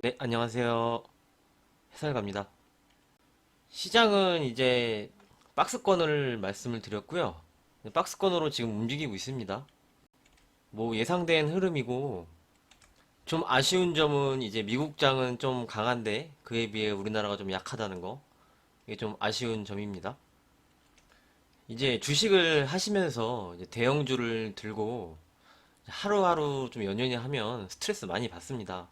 네, 안녕하세요. 해설가입니다. 시장은 이제 박스권을 말씀을 드렸고요. 박스권으로 지금 움직이고 있습니다. 뭐 예상된 흐름이고, 좀 아쉬운 점은 이제 미국장은 좀 강한데 그에 비해 우리나라가 좀 약하다는 거. 이게 좀 아쉬운 점입니다. 이제 주식을 하시면서 이제 대형주를 들고 하루하루 좀 연연히 하면 스트레스 많이 받습니다.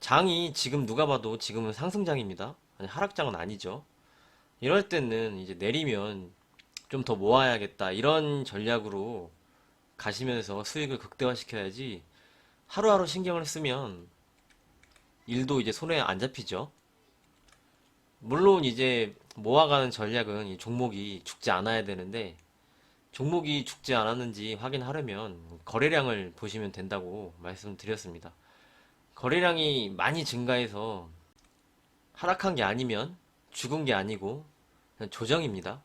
장이 지금 누가 봐도 지금은 상승장입니다. 아니, 하락장은 아니죠. 이럴 때는 이제 내리면 좀 더 모아야겠다. 이런 전략으로 가시면서 수익을 극대화시켜야지 하루하루 신경을 쓰면 일도 이제 손에 안 잡히죠. 물론 이제 모아가는 전략은 이 종목이 죽지 않아야 되는데 종목이 죽지 않았는지 확인하려면 거래량을 보시면 된다고 말씀드렸습니다. 거래량이 많이 증가해서 하락한 게 아니면 죽은 게 아니고 그냥 조정입니다.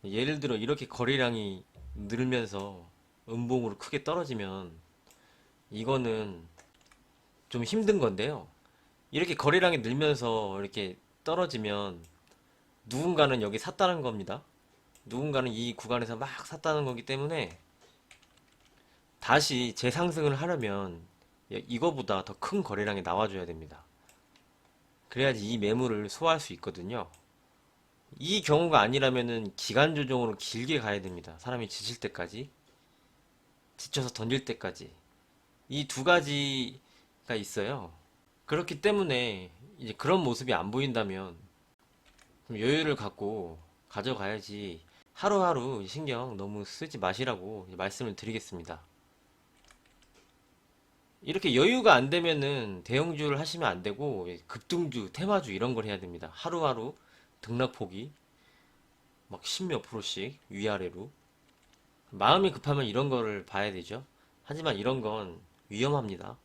예를 들어 이렇게 거래량이 늘면서 음봉으로 크게 떨어지면 이거는 좀 힘든 건데요. 이렇게 거래량이 늘면서 이렇게 떨어지면 누군가는 여기 샀다는 겁니다. 누군가는 이 구간에서 막 샀다는 거기 때문에 다시 재상승을 하려면 이거보다 더 큰 거래량이 나와줘야 됩니다. 그래야지 이 매물을 소화할 수 있거든요. 이 경우가 아니라면은 기간 조정으로 길게 가야 됩니다. 사람이 지칠 때까지, 지쳐서 던질 때까지. 이 두 가지가 있어요. 그렇기 때문에 이제 그런 모습이 안 보인다면 좀 여유를 갖고 가져가야지 하루하루 신경 너무 쓰지 마시라고 말씀을 드리겠습니다. 이렇게 여유가 안 되면은 대형주를 하시면 안 되고 급등주, 테마주 이런 걸 해야 됩니다. 하루하루 등락폭이 막 십몇 프로씩 위아래로. 마음이 급하면 이런 거를 봐야 되죠. 하지만 이런 건 위험합니다.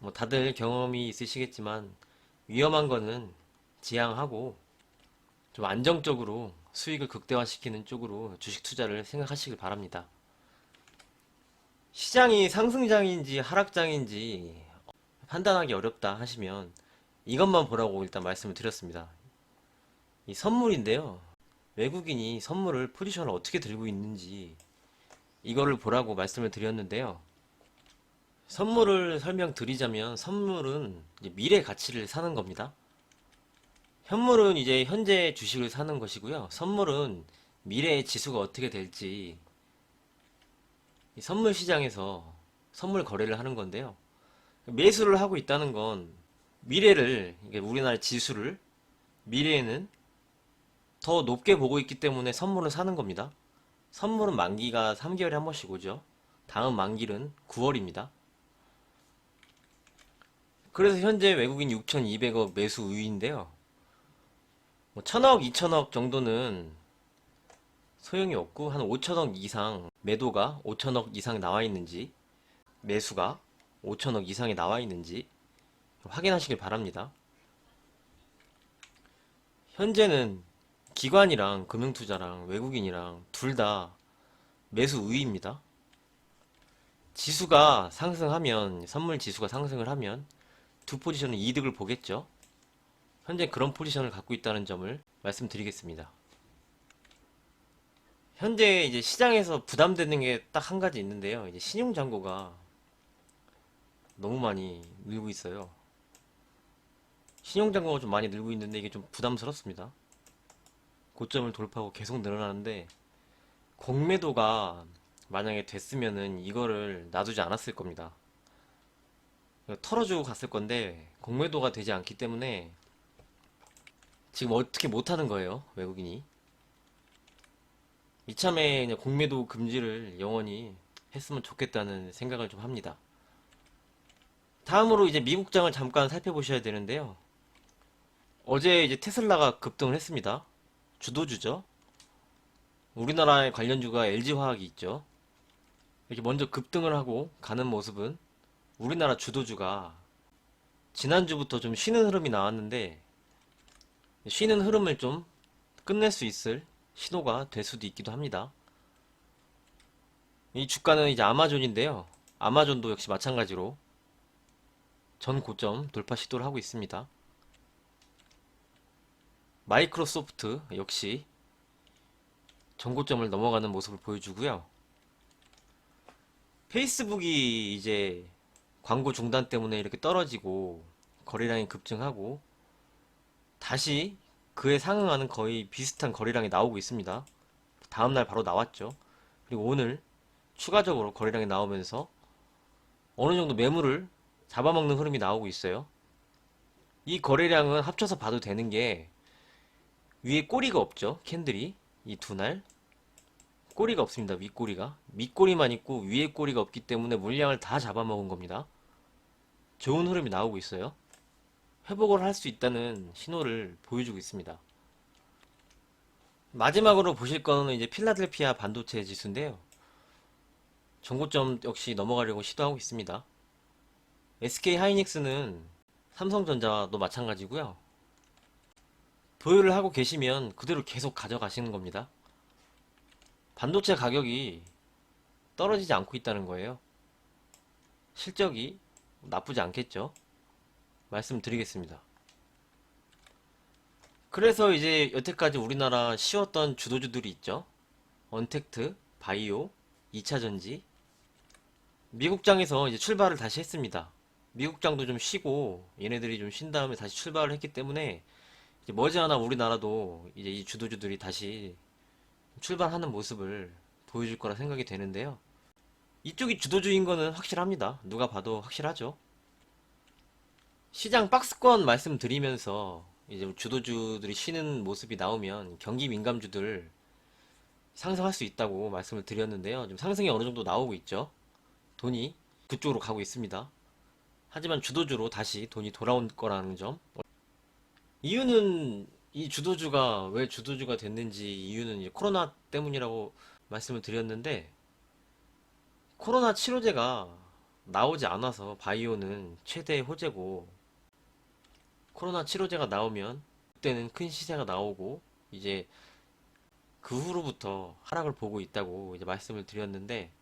뭐 다들 경험이 있으시겠지만 위험한 거는 지양하고 좀 안정적으로 수익을 극대화시키는 쪽으로 주식 투자를 생각하시길 바랍니다. 시장이 상승장인지 하락장인지 판단하기 어렵다 하시면 이것만 보라고 일단 말씀을 드렸습니다. 이 선물인데요. 외국인이 선물을 포지션을 어떻게 들고 있는지 이거를 보라고 말씀을 드렸는데요. 선물을 설명드리자면 선물은 이제 미래 가치를 사는 겁니다. 현물은 이제 현재 주식을 사는 것이고요. 선물은 미래의 지수가 어떻게 될지 이 선물 시장에서 선물 거래를 하는 건데요. 매수를 하고 있다는 건 미래를, 이게 우리나라 지수를 미래에는 더 높게 보고 있기 때문에 선물을 사는 겁니다. 선물은 만기가 3개월에 한 번씩 오죠. 다음 만기는 9월입니다. 그래서 현재 외국인 6,200억 매수 우위인데요. 뭐 1,000억, 2,000억 정도는 소용이 없고 한 5,000억 이상 매도가 5,000억 이상 나와 있는지 매수가 5,000억 이상이 나와 있는지 확인하시길 바랍니다. 현재는 기관이랑 금융투자랑 외국인이랑 둘 다 매수 우위입니다. 지수가 상승하면 선물 지수가 상승을 하면 두 포지션은 이득을 보겠죠. 현재 그런 포지션을 갖고 있다는 점을 말씀드리겠습니다. 현재 이제 시장에서 부담되는 게 딱 한 가지 있는데요. 이제 신용 잔고가 너무 많이 늘고 있어요. 신용 잔고가 좀 많이 늘고 있는데 이게 좀 부담스럽습니다. 고점을 돌파하고 계속 늘어나는데 공매도가 만약에 됐으면은 이거를 놔두지 않았을 겁니다. 털어주고 갔을 건데 공매도가 되지 않기 때문에 지금 어떻게 못하는 거예요, 외국인이. 이참에 그냥 공매도 금지를 영원히 했으면 좋겠다는 생각을 좀 합니다. 다음으로 이제 미국장을 잠깐 살펴보셔야 되는데요. 어제 이제 테슬라가 급등을 했습니다. 주도주죠. 우리나라의 관련주가 LG화학이 있죠. 이렇게 먼저 급등을 하고 가는 모습은 우리나라 주도주가 지난주부터 좀 쉬는 흐름이 나왔는데 쉬는 흐름을 좀 끝낼 수 있을 신호가 될 수도 있기도 합니다. 이 주가는 이제 아마존인데요. 아마존도 역시 마찬가지로 전 고점 돌파 시도를 하고 있습니다. 마이크로소프트 역시 전고점을 넘어가는 모습을 보여주고요. 페이스북이 이제 광고 중단 때문에 이렇게 떨어지고 거래량이 급증하고 다시 그에 상응하는 거의 비슷한 거래량이 나오고 있습니다. 다음날 바로 나왔죠. 그리고 오늘 추가적으로 거래량이 나오면서 어느 정도 매물을 잡아먹는 흐름이 나오고 있어요. 이 거래량은 합쳐서 봐도 되는 게 위에 꼬리가 없죠. 캔들이 이 두 날 꼬리가 없습니다. 윗꼬리가 밑꼬리만 있고 위에 꼬리가 없기 때문에 물량을 다 잡아먹은 겁니다. 좋은 흐름이 나오고 있어요. 회복을 할 수 있다는 신호를 보여주고 있습니다. 마지막으로 보실 거는 이제 필라델피아 반도체 지수인데요. 전고점 역시 넘어가려고 시도하고 있습니다. SK 하이닉스는 삼성전자도 마찬가지고요. 보유를 하고 계시면 그대로 계속 가져가시는 겁니다. 반도체 가격이 떨어지지 않고 있다는 거예요. 실적이 나쁘지 않겠죠? 말씀드리겠습니다. 그래서 이제 여태까지 우리나라 쉬었던 주도주들이 있죠. 언택트, 바이오, 2차전지. 미국장에서 이제 출발을 다시 했습니다. 미국장도 좀 쉬고 얘네들이 좀 쉰 다음에 다시 출발을 했기 때문에 이제 머지않아 우리나라도 이제 이 주도주들이 다시 출발하는 모습을 보여줄 거라 생각이 되는데요. 이쪽이 주도주인 거는 확실합니다. 누가 봐도 확실하죠. 시장 박스권 말씀드리면서 이제 주도주들이 쉬는 모습이 나오면 경기 민감주들 상승할 수 있다고 말씀을 드렸는데요. 지금 상승이 어느 정도 나오고 있죠. 돈이 그쪽으로 가고 있습니다. 하지만 주도주로 다시 돈이 돌아온 거라는 점. 이유는 이 주도주가 왜 주도주가 됐는지 이유는 이제 코로나 때문이라고 말씀을 드렸는데 코로나 치료제가 나오지 않아서 바이오는 최대 호재고 코로나 치료제가 나오면 그때는 큰 시세가 나오고 이제 그 후로부터 하락을 보고 있다고 이제 말씀을 드렸는데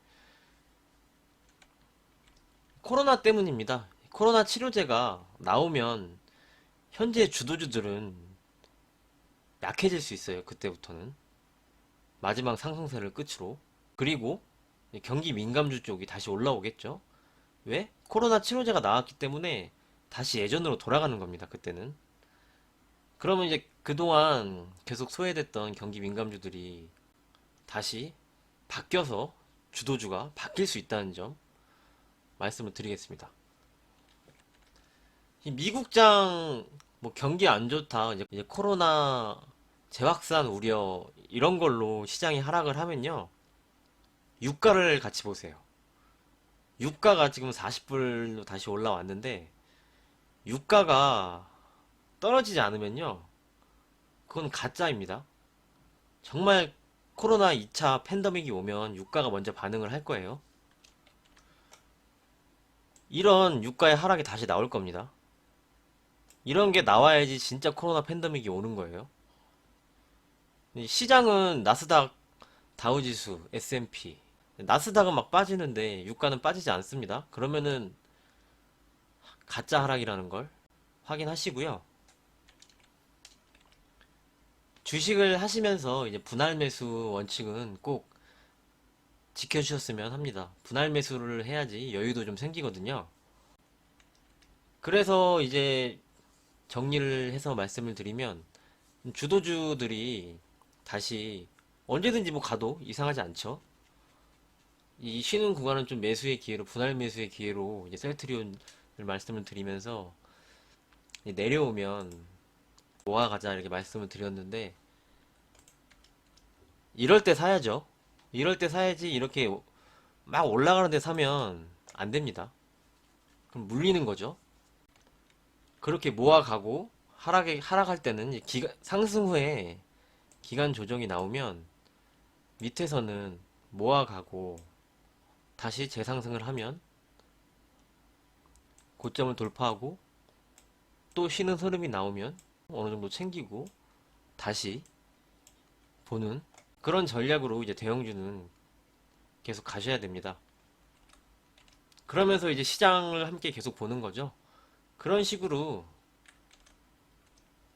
코로나 때문입니다. 코로나 치료제가 나오면 현재 주도주들은 약해질 수 있어요. 그때부터는 마지막 상승세를 끝으로 그리고 경기 민감주 쪽이 다시 올라오겠죠. 왜? 코로나 치료제가 나왔기 때문에 다시 예전으로 돌아가는 겁니다. 그때는. 그러면 이제 그동안 계속 소외됐던 경기 민감주들이 다시 바뀌어서 주도주가 바뀔 수 있다는 점 말씀을 드리겠습니다. 이 미국장 뭐 경기 안 좋다, 이제 코로나 재확산 우려 이런 걸로 시장이 하락을 하면요. 유가를 같이 보세요. 유가가 지금 40불로 다시 올라왔는데 유가가 떨어지지 않으면요. 그건 가짜입니다. 정말 코로나 2차 팬데믹이 오면 유가가 먼저 반응을 할 거예요. 이런 유가의 하락이 다시 나올 겁니다. 이런 게 나와야지 진짜 코로나 팬데믹이 오는 거예요. 시장은 나스닥, 다우지수, S&P. 나스닥은 막 빠지는데 유가는 빠지지 않습니다. 그러면은 가짜 하락이라는 걸 확인하시고요. 주식을 하시면서 이제 분할 매수 원칙은 꼭 지켜주셨으면 합니다. 분할 매수를 해야지 여유도 좀 생기거든요. 그래서 이제 정리를 해서 말씀을 드리면 주도주들이 다시 언제든지 뭐 가도 이상하지 않죠. 이 쉬는 구간은 좀 매수의 기회로 분할 매수의 기회로 이제 셀트리온을 말씀을 드리면서 내려오면 모아가자 이렇게 말씀을 드렸는데 이럴 때 사야죠. 이럴 때 사야지 이렇게 막 올라가는데 사면 안 됩니다. 그럼 물리는 거죠. 그렇게 모아가고 하락할 때는 상승 후에 기간 조정이 나오면 밑에서는 모아가고 다시 재상승을 하면 고점을 돌파하고 또 쉬는 흐름이 나오면 어느 정도 챙기고 다시 보는 그런 전략으로 이제 대형주는 계속 가셔야 됩니다. 그러면서 이제 시장을 함께 계속 보는 거죠. 그런 식으로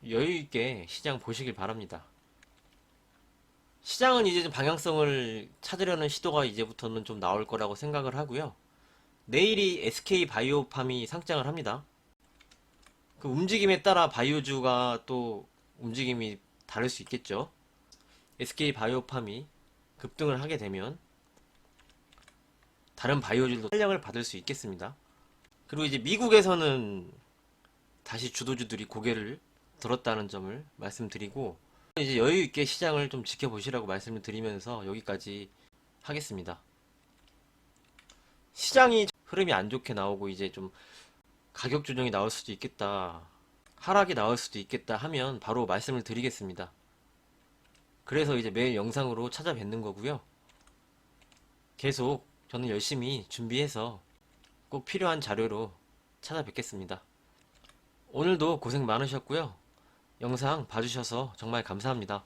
여유 있게 시장 보시길 바랍니다. 시장은 이제 좀 방향성을 찾으려는 시도가 이제부터는 좀 나올 거라고 생각을 하고요. 내일이 SK 바이오팜이 상장을 합니다. 그 움직임에 따라 바이오주가 또 움직임이 다를 수 있겠죠. SK 바이오팜이 급등을 하게 되면 다른 바이오주도 탄력을 받을 수 있겠습니다. 그리고 이제 미국에서는 다시 주도주들이 고개를 들었다는 점을 말씀드리고, 이제 여유 있게 시장을 좀 지켜보시라고 말씀을 드리면서 여기까지 하겠습니다. 시장이 흐름이 안 좋게 나오고 이제 좀 가격 조정이 나올 수도 있겠다, 하락이 나올 수도 있겠다 하면 바로 말씀을 드리겠습니다. 그래서 이제 매일 영상으로 찾아뵙는 거고요. 계속 저는 열심히 준비해서 꼭 필요한 자료로 찾아뵙겠습니다. 오늘도 고생 많으셨고요. 영상 봐주셔서 정말 감사합니다.